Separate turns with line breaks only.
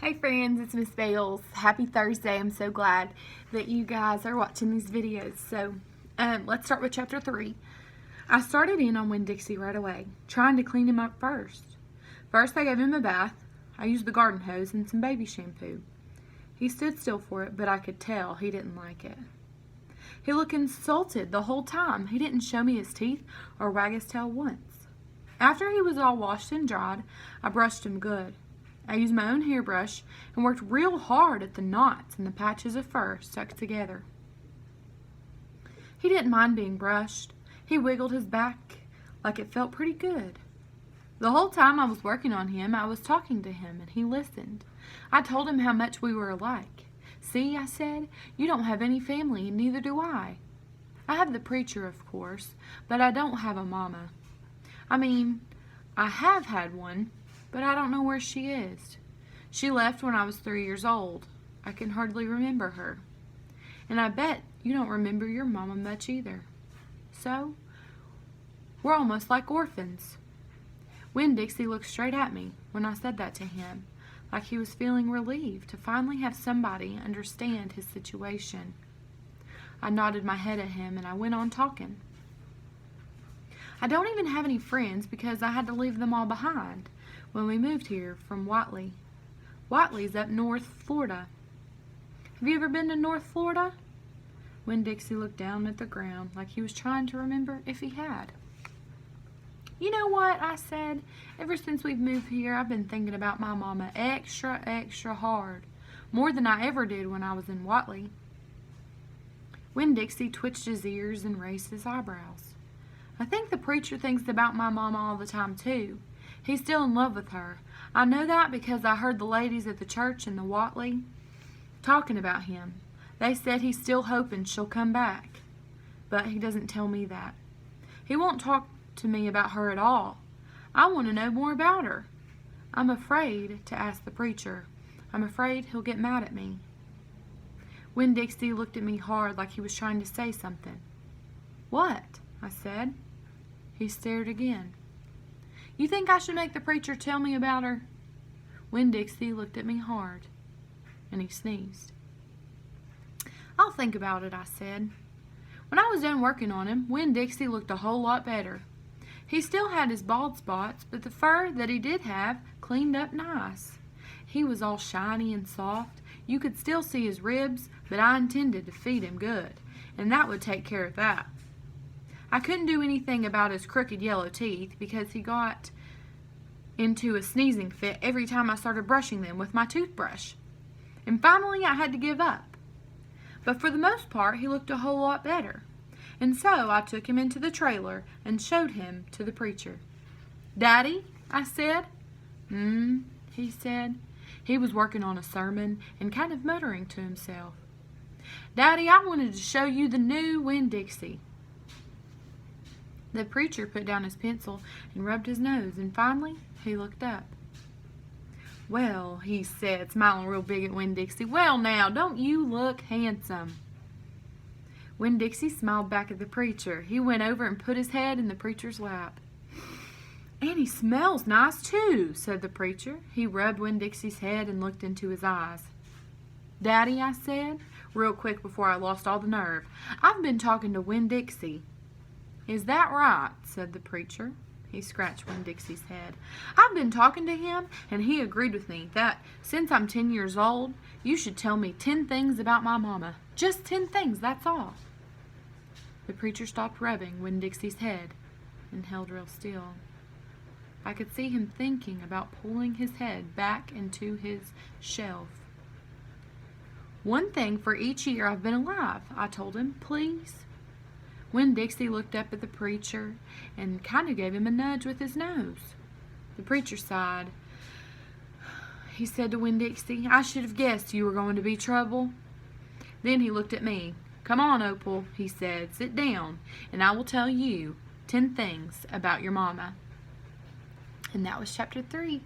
Hey friends, it's Miss Bales. Happy Thursday. I'm so glad that you guys are watching these videos. So, let's start with chapter 3. I started in on Winn-Dixie right away, trying to clean him up first. First, I gave him a bath. I used the garden hose and some baby shampoo. He stood still for it, but I could tell he didn't like it. He looked insulted the whole time. He didn't show me his teeth or wag his tail once. After he was all washed and dried, I brushed him good. I used my own hairbrush and worked real hard at the knots and the patches of fur stuck together. He didn't mind being brushed. He wiggled his back like it felt pretty good. The whole time I was working on him, I was talking to him and he listened. I told him how much we were alike. "See," I said, "you don't have any family and neither do I. I have the preacher, of course, but I don't have a mama. I have had one, but I don't know where she is. She left when I was 3 years old. I can hardly remember her. And I bet you don't remember your mama much either. So, we're almost like orphans." Winn-Dixie looked straight at me when I said that to him, like he was feeling relieved to finally have somebody understand his situation. I nodded my head at him and I went on talking. I don't even have any friends because I had to leave them all behind when we moved here from Whitley. Whitley's up North Florida. Have you ever been to North Florida? Winn-Dixie looked down at the ground like he was trying to remember if he had. "You know what," I said, "ever since we've moved here, I've been thinking about my mama extra hard, more than I ever did when I was in Whitley." Winn-Dixie twitched his ears and raised his eyebrows. "I think the preacher thinks about my mama all the time, too. He's still in love with her. I know that because I heard the ladies at the church in the Whitley talking about him. They said he's still hoping she'll come back. But he doesn't tell me that. He won't talk to me about her at all. I want to know more about her. I'm afraid to ask the preacher. I'm afraid he'll get mad at me." Winn-Dixie looked at me hard like he was trying to say something. "What?" I said. He stared again. "You think I should make the preacher tell me about her?" Winn-Dixie looked at me hard, and he sneezed. "I'll think about it," I said. When I was done working on him, Winn-Dixie looked a whole lot better. He still had his bald spots, but the fur that he did have cleaned up nice. He was all shiny and soft. You could still see his ribs, but I intended to feed him good, and that would take care of that. I couldn't do anything about his crooked yellow teeth because he got into a sneezing fit every time I started brushing them with my toothbrush. And finally I had to give up. But for the most part he looked a whole lot better. And so I took him into the trailer and showed him to the preacher. "Daddy," I said. He said. He was working on a sermon and kind of muttering to himself. "Daddy, I wanted to show you the new Winn-Dixie." The preacher put down his pencil and rubbed his nose, and finally he looked up. "Well," he said, smiling real big at Winn-Dixie, "well now, don't you look handsome?" Winn-Dixie smiled back at the preacher. He went over and put his head in the preacher's lap. "And he smells nice too," said the preacher. He rubbed Winn-Dixie's head and looked into his eyes. "Daddy," I said, real quick before I lost all the nerve, "I've been talking to Winn-Dixie." "Is that right?" said the preacher. He scratched Winn-Dixie's head. "I've been talking to him, and he agreed with me that since I'm 10 years old, you should tell me 10 things about my mama. Just 10 things, that's all." The preacher stopped rubbing Winn-Dixie's head and held real still. I could see him thinking about pulling his head back into his shelf. "1 thing for each year I've been alive," I told him, "please." Winn-Dixie looked up at the preacher and kind of gave him a nudge with his nose. The preacher sighed. He said to Winn-Dixie, "I should have guessed you were going to be trouble." Then he looked at me. "Come on, Opal," he said, "sit down, and I will tell you 10 things about your mama." And that was chapter 3.